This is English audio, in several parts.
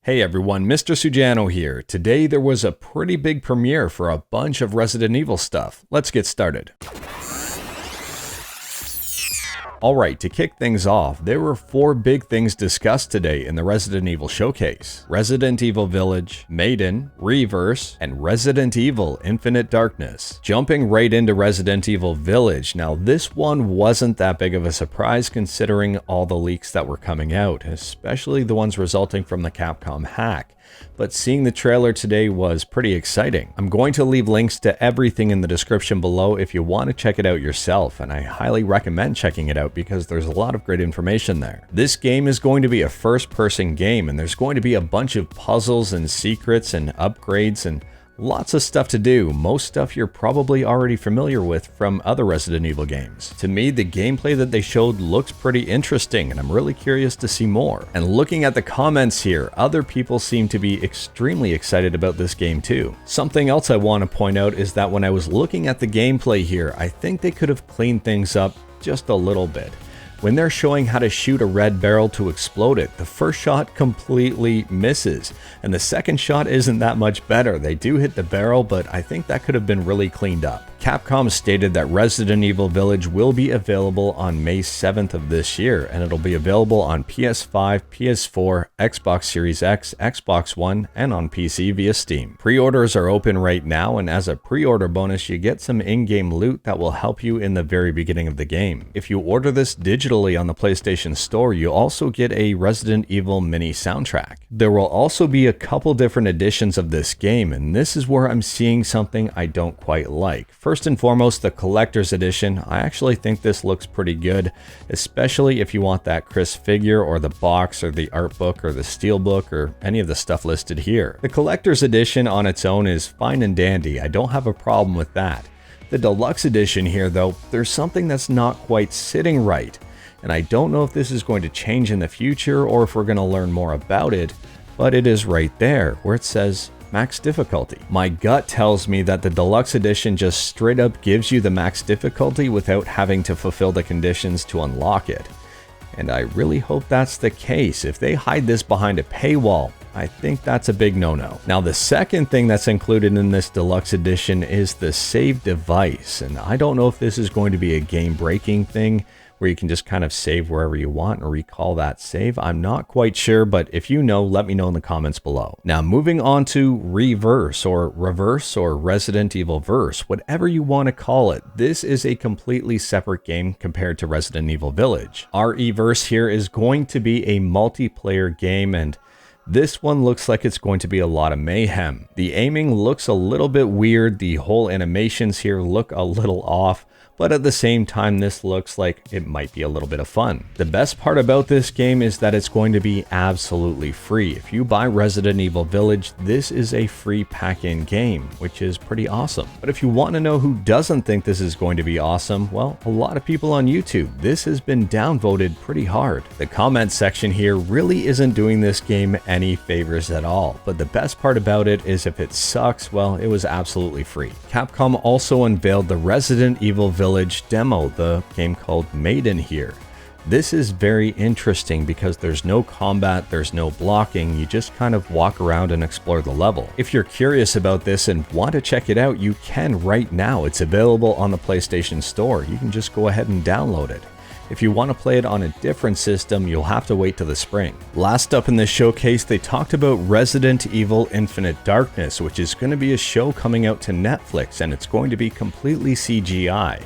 Hey everyone, Mr. Sujano here. Today there was a pretty big premiere for a bunch of Resident Evil stuff. Let's get started. Alright, to kick things off, there were 4 big things discussed today in the Resident Evil showcase. Resident Evil Village, Maiden, Reverse, and Resident Evil Infinite Darkness. Jumping right into Resident Evil Village, now this one wasn't that big of a surprise considering all the leaks that were coming out, especially the ones resulting from the Capcom hack. But seeing the trailer today was pretty exciting. I'm going to leave links to everything in the description below if you want to check it out yourself, and I highly recommend checking it out because there's a lot of great information there. This game is going to be a first-person game, and there's going to be a bunch of puzzles and secrets and upgrades and lots of stuff to do, most stuff you're probably already familiar with from other Resident Evil games. To me, the gameplay that they showed looks pretty interesting, and I'm really curious to see more. And looking at the comments here, other people seem to be extremely excited about this game too. Something else I want to point out is that when I was looking at the gameplay here, I think they could have cleaned things up just a little bit. When they're showing how to shoot a red barrel to explode it, the first shot completely misses, and the second shot isn't that much better. They do hit the barrel, but I think that could have been really cleaned up. Capcom stated that Resident Evil Village will be available on May 7th of this year, and it'll be available on PS5, PS4, Xbox Series X, Xbox One, and on PC via Steam. Pre-orders are open right now, and as a pre-order bonus, you get some in-game loot that will help you in the very beginning of the game. If you order this digitally on the PlayStation Store, you also get a Resident Evil mini soundtrack. There will also be a couple different editions of this game, and this is where I'm seeing something I don't quite like. First and foremost, the Collector's Edition. I actually think this looks pretty good, especially if you want that crisp figure or the box or the art book or the steelbook or any of the stuff listed here. The Collector's Edition on its own is fine and dandy. I don't have a problem with that. The Deluxe Edition here though, there's something that's not quite sitting right. And I don't know if this is going to change in the future or if we're going to learn more about it, but it is right there where it says max difficulty. My gut tells me that the Deluxe Edition just straight up gives you the max difficulty without having to fulfill the conditions to unlock it. And I really hope that's the case. If they hide this behind a paywall, I think that's a big no-no. Now, the second thing that's included in this Deluxe Edition is the save device. And I don't know if this is going to be a game-breaking thing where you can just kind of save wherever you want and recall that save. I'm not quite sure, but if you know, let me know in the comments below. Now, moving on to Reverse or Resident Evil Verse, whatever you want to call it, this is a completely separate game compared to Resident Evil Village. Our Reverse here is going to be a multiplayer game, and this one looks like it's going to be a lot of mayhem. The aiming looks a little bit weird, the whole animations here look a little off, but at the same time, this looks like it might be a little bit of fun. The best part about this game is that it's going to be absolutely free. If you buy Resident Evil Village, this is a free pack-in game, which is pretty awesome. But if you want to know who doesn't think this is going to be awesome, well, a lot of people on YouTube. This has been downvoted pretty hard. The comment section here really isn't doing this game any favors at all, but the best part about it is if it sucks, well, it was absolutely free. Capcom also unveiled the Resident Evil Village demo, the game called Maiden here. This is very interesting because there's no combat, there's no blocking, you just kind of walk around and explore the level. If you're curious about this and want to check it out, you can right now. It's available on the PlayStation Store. You can just go ahead and download it. If you want to play it on a different system, you'll have to wait till the spring. Last up in this showcase, they talked about Resident Evil Infinite Darkness, which is going to be a show coming out to Netflix, and it's going to be completely CGI.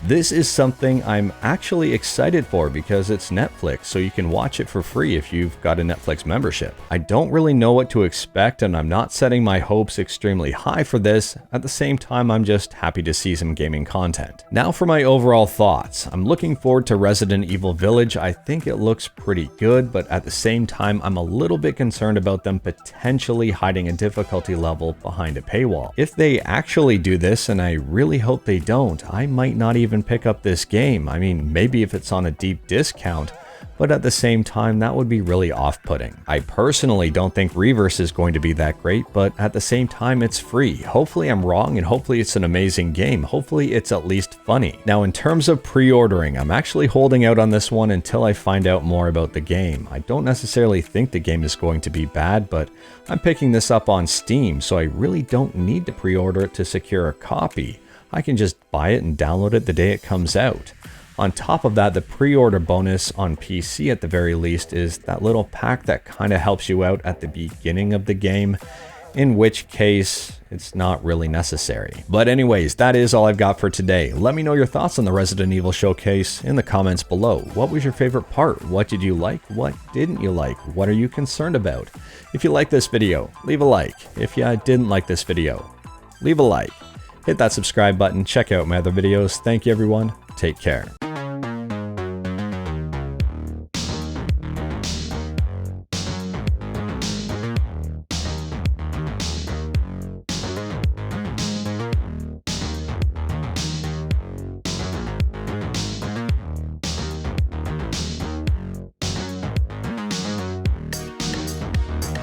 This is something I'm actually excited for because it's Netflix, so you can watch it for free if you've got a Netflix membership. I don't really know what to expect, and I'm not setting my hopes extremely high for this. At the same time, I'm just happy to see some gaming content. Now for my overall thoughts. I'm looking forward to Resident Evil Village. I think it looks pretty good, but at the same time, I'm a little bit concerned about them potentially hiding a difficulty level behind a paywall. If they actually do this, and I really hope they don't, I might not even pick up this game. I mean, maybe if it's on a deep discount, but at the same time, that would be really off-putting. I personally don't think Reverse is going to be that great, but at the same time, it's free. Hopefully I'm wrong, and hopefully it's an amazing game. Hopefully it's at least funny. Now, in terms of pre-ordering, I'm actually holding out on this one until I find out more about the game. I don't necessarily think the game is going to be bad, but I'm picking this up on Steam, so I really don't need to pre-order it to secure a copy. I can just buy it and download it the day it comes out. On top of that, the pre-order bonus on PC at the very least is that little pack that kind of helps you out at the beginning of the game, in which case it's not really necessary. But anyways, that is all I've got for today. Let me know your thoughts on the Resident Evil showcase in the comments below. What was your favorite part? What did you like? What didn't you like? What are you concerned about? If you like this video, leave a like. If you didn't like this video, leave a like. Hit that subscribe button, check out my other videos. Thank you everyone, take care.